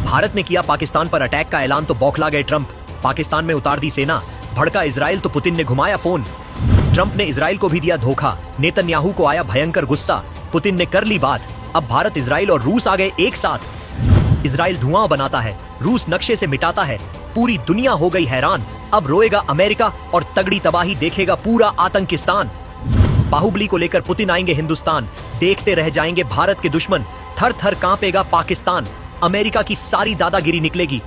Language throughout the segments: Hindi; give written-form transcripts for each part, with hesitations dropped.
भारत ने किया पाकिस्तान पर अटैक का ऐलान तो बौखला गए ट्रंप। पाकिस्तान में उतार दी सेना। भड़का इजराइल तो पुतिन ने घुमाया फोन। ट्रंप ने इजराइल को भी दिया धोखा। नेतन्याहू को आया भयंकर गुस्सा। पुतिन ने कर ली बात। अब भारत, इजराइल और रूस आ गए एक साथ। इजराइल धुआं बनाता है, रूस नक्शे से मिटाता है। पूरी दुनिया हो गई हैरान। अब रोएगा अमेरिका और तगड़ी तबाही देखेगा पूरा आतंकिस्तान। बाहुबली को लेकर पुतिन आएंगे हिंदुस्तान। देखते रह जाएंगे भारत के दुश्मन। थर थर कांपेगा पाकिस्तान। अमेरिका की सारी दादागिरी निकलेगी।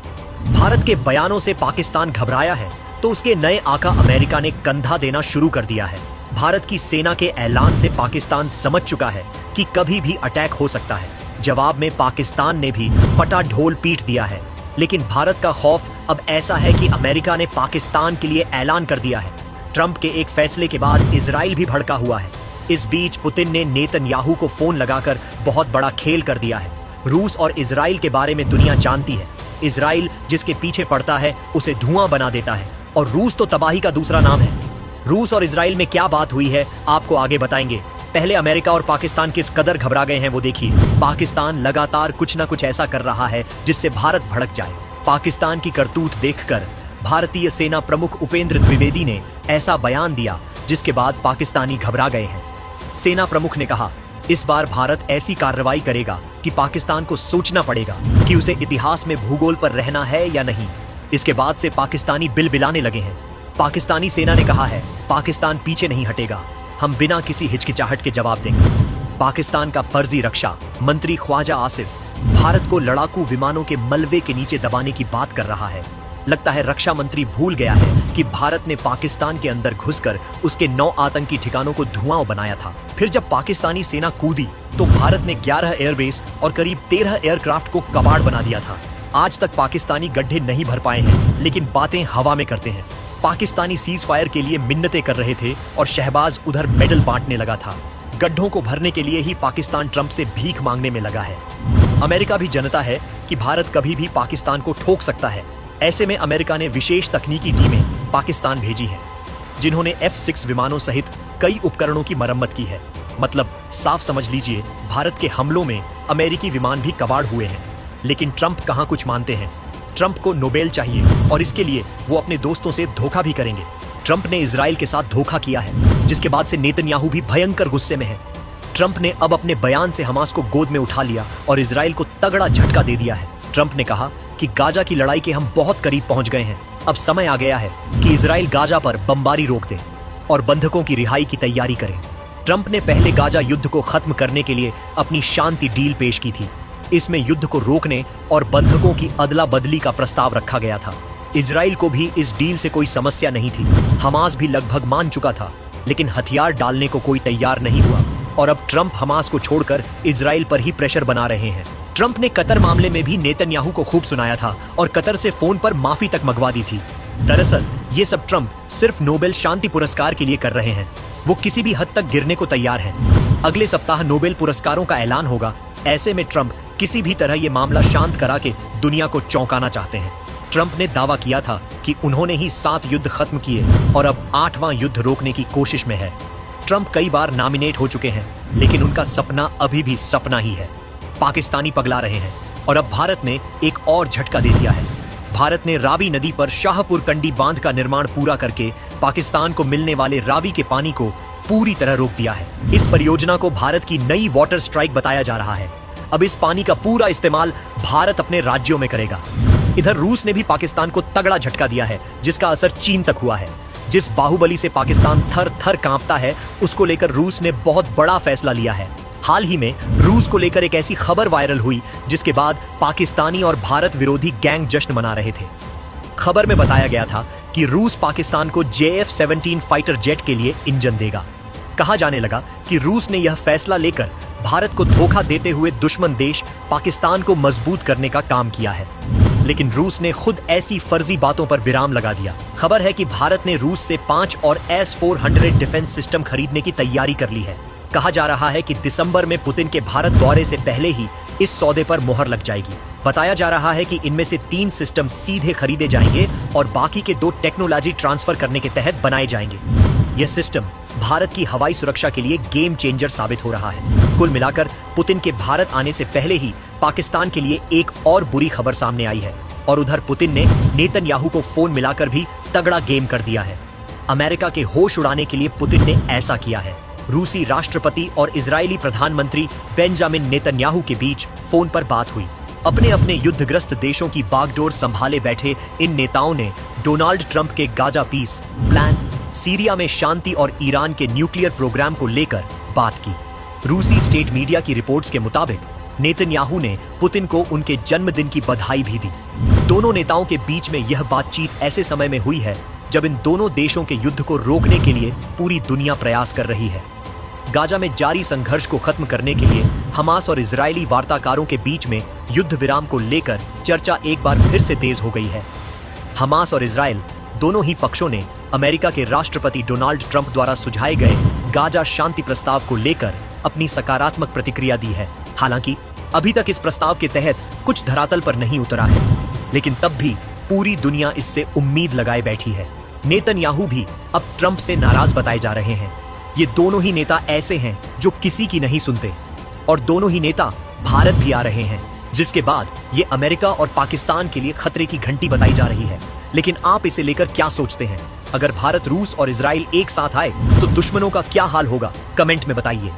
भारत के बयानों से पाकिस्तान घबराया है तो उसके नए आका अमेरिका ने कंधा देना शुरू कर दिया है। भारत की सेना के ऐलान से पाकिस्तान समझ चुका है कि कभी भी अटैक हो सकता है। जवाब में पाकिस्तान ने भी फटा ढोल पीट दिया है। लेकिन भारत का खौफ अब ऐसा है कि अमेरिका ने पाकिस्तान के लिए ऐलान कर दिया है। ट्रंप के एक फैसले के बाद इजराइल भी भड़का हुआ है। इस बीच पुतिन ने नेतन्याहू को फोन लगाकर बहुत बड़ा खेल कर दिया है। रूस और इजराइल के बारे में दुनिया जानती है। इजराइल जिसके पीछे पड़ता है उसे धुआं बना देता है और रूस तो तबाही का दूसरा नाम है। रूस और इजराइल में क्या बात हुई है आपको आगे बताएंगे। पहले अमेरिका और पाकिस्तान किस कदर घबरा गए हैं वो देखिए। पाकिस्तान लगातार कुछ न कुछ ऐसा कर रहा है जिससे भारत भड़क जाए। पाकिस्तान की करतूत देखकर भारतीय सेना प्रमुख उपेंद्र द्विवेदी ने ऐसा बयान दिया जिसके बाद पाकिस्तानी घबरा गए हैं। सेना प्रमुख ने कहा, इस बार भारत ऐसी कार्रवाई करेगा कि पाकिस्तान को सोचना पड़ेगा कि उसे इतिहास में भूगोल पर रहना है या नहीं। इसके बाद से पाकिस्तानी बिलबिलाने लगे हैं। पाकिस्तानी सेना ने कहा है, पाकिस्तान पीछे नहीं हटेगा। हम बिना किसी हिचकिचाहट के जवाब देंगे। पाकिस्तान का फर्जी रक्षा मंत्री ख्वाजा आसिफ भारत को लड़ाकू विमानों के मलबे के नीचे दबाने की बात कर रहा है। लगता है रक्षा मंत्री भूल गया है कि भारत ने पाकिस्तान के अंदर घुसकर उसके 9 आतंकी ठिकानों को धुआं बनाया था। फिर जब पाकिस्तानी सेना कूदी तो भारत ने 11 एयरबेस और करीब 13 एयरक्राफ्ट को कबाड़ बना दिया था। आज तक पाकिस्तानी गड्ढे नहीं भर पाए हैं, लेकिन बातें हवा में करते हैं। पाकिस्तानी सीज फायर के लिए मिन्नतें कर रहे थे और शहबाज उधर मेडल बांटने लगा था। गड्ढों को भरने के लिए ही पाकिस्तान ट्रंप से भीख मांगने में लगा है। अमेरिका भी जानता है कि भारत कभी भी पाकिस्तान को ठोक सकता है। ऐसे में अमेरिका ने विशेष तकनीकी टीमें पाकिस्तान भेजी हैं, जिन्होंने F-6 विमानों सहित कई उपकरणों की मरम्मत की है। मतलब साफ समझ लीजिए, भारत के हमलों में अमेरिकी विमान भी कबाड़ हुए हैं। लेकिन ट्रंप कहाँ कुछ मानते हैं। ट्रंप को नोबेल चाहिए और इसके लिए वो अपने दोस्तों से धोखा भी करेंगे। ट्रंप ने इजराइल के साथ धोखा किया है, जिसके बाद से नेतन्याहू भी भयंकर गुस्से में है। ट्रंप ने अब अपने बयान से हमास को गोद में उठा लिया और इजराइल को तगड़ा झटका दे दिया है। ट्रंप ने कहा कि गाजा की लड़ाई के हम बहुत करीब पहुंच गए हैं। अब समय आ गया है कि इजराइल गाजा पर बमबारी रोक दे और बंधकों की रिहाई की तैयारी करे। ट्रंप ने पहले गाजा युद्ध को खत्म करने के लिए अपनी शांति डील पेश की थी। इसमें युद्ध को रोकने और बंधकों की अदला बदली का प्रस्ताव रखा गया था। इजराइल को भी इस डील से कोई समस्या नहीं थी। हमास भी लगभग मान चुका था, लेकिन हथियार डालने को कोई तैयार नहीं हुआ और अब ट्रंप हमास को छोड़कर इजराइल पर ही प्रेशर बना रहे हैं। ट्रंप ने कतर मामले में भी नेतन्याहू को खूब सुनाया था और कतर से फोन पर माफी तक मंगवा दी थी। दरअसल ये सब ट्रंप सिर्फ नोबेल शांति पुरस्कार के लिए कर रहे हैं। वो किसी भी हद तक गिरने को तैयार हैं। अगले सप्ताह नोबेल पुरस्कारों का ऐलान होगा। ऐसे में ट्रंप किसी भी तरह ये मामला शांत करा के दुनिया को चौंकाना चाहते हैं। ट्रंप ने दावा किया था कि उन्होंने ही 7 युद्ध खत्म किए और अब 8वां युद्ध रोकने की कोशिश में है। ट्रंप कई बार नॉमिनेट हो चुके हैं, लेकिन उनका सपना अभी भी सपना ही है। पाकिस्तानी पगला रहे हैं और अब भारत ने एक और झटका दे दिया है। भारत ने रावी नदी पर शाहपुर कंडी बांध का निर्माण पूरा करके पाकिस्तान को मिलने वाले रावी के पानी को पूरी तरह रोक दिया है। इस परियोजना को भारत की नई वाटर स्ट्राइक बताया जा रहा है। अब इस पानी का पूरा इस्तेमाल भारत अपने राज्यों में करेगा। इधर रूस ने भी पाकिस्तान को तगड़ा झटका दिया है, जिसका असर चीन तक हुआ है। जिस बाहुबली से पाकिस्तान थर थर कांपता है, उसको लेकर रूस ने बहुत बड़ा फैसला लिया है। हाल ही में रूस को लेकर एक ऐसी खबर वायरल हुई जिसके बाद पाकिस्तानी और भारत विरोधी गैंग जश्न मना रहे थे। खबर में बताया गया था कि रूस पाकिस्तान को JF-17 फाइटर जेट के लिए इंजन देगा। कहा जाने लगा कि रूस ने यह फैसला लेकर भारत को धोखा देते हुए दुश्मन देश पाकिस्तान को मजबूत करने का काम किया है। लेकिन रूस ने खुद ऐसी फर्जी बातों पर विराम लगा दिया। खबर है कि भारत ने रूस से 5 और S-400 डिफेंस सिस्टम खरीदने की तैयारी कर ली है। कहा जा रहा है कि दिसंबर में पुतिन के भारत दौरे से पहले ही इस सौदे पर मोहर लग जाएगी। बताया जा रहा है कि इनमें से 3 सिस्टम सीधे खरीदे जाएंगे और बाकी के 2 टेक्नोलॉजी ट्रांसफर करने के तहत बनाए जाएंगे। यह सिस्टम भारत की हवाई सुरक्षा के लिए गेम चेंजर साबित हो रहा है। कुल मिलाकर पुतिन के भारत आने से पहले ही पाकिस्तान के लिए एक और बुरी खबर सामने आई है और उधर पुतिन ने नेतन्याहू को फोन मिलाकर भी तगड़ा गेम कर दिया है। अमेरिका के होश उड़ाने के लिए पुतिन ने ऐसा किया है। रूसी राष्ट्रपति और इजरायली प्रधानमंत्री बेंजामिन नेतन्याहू के बीच फोन पर बात हुई। अपने अपने युद्धग्रस्त देशों की बागडोर संभाले बैठे इन नेताओं ने डोनाल्ड ट्रंप के गाजा पीस प्लान, सीरिया में शांति और ईरान के न्यूक्लियर प्रोग्राम को लेकर बात की। रूसी स्टेट मीडिया की रिपोर्ट्स के मुताबिक नेतन्याहू ने पुतिन को उनके जन्मदिन की बधाई भी दी। दोनों नेताओं के बीच में यह बातचीत ऐसे समय में हुई है जब इन दोनों देशों के युद्ध को रोकने के लिए पूरी दुनिया प्रयास कर रही है। गाजा में जारी संघर्ष को खत्म करने के लिए हमास और इजरायली वार्ताकारों के बीच में युद्ध विराम को लेकर चर्चा एक बार फिर से तेज हो गई है। हमास और इजरायल दोनों ही पक्षों ने अमेरिका के राष्ट्रपति डोनाल्ड ट्रंप द्वारा सुझाए गए गाजा शांति प्रस्ताव को लेकर अपनी सकारात्मक प्रतिक्रिया दी है। हालांकि अभी तक इस प्रस्ताव के तहत कुछ धरातल पर नहीं उतरा है, लेकिन तब भी पूरी दुनिया इससे उम्मीद लगाए बैठी है। नेतन्याहू भी अब ट्रंप से नाराज बताए जा रहे हैं। ये दोनों ही नेता ऐसे हैं जो किसी की नहीं सुनते और दोनों ही नेता भारत भी आ रहे हैं, जिसके बाद ये अमेरिका और पाकिस्तान के लिए खतरे की घंटी बताई जा रही है। लेकिन आप इसे लेकर क्या सोचते हैं? अगर भारत, रूस और इजराइल एक साथ आए तो दुश्मनों का क्या हाल होगा? कमेंट में बताइए।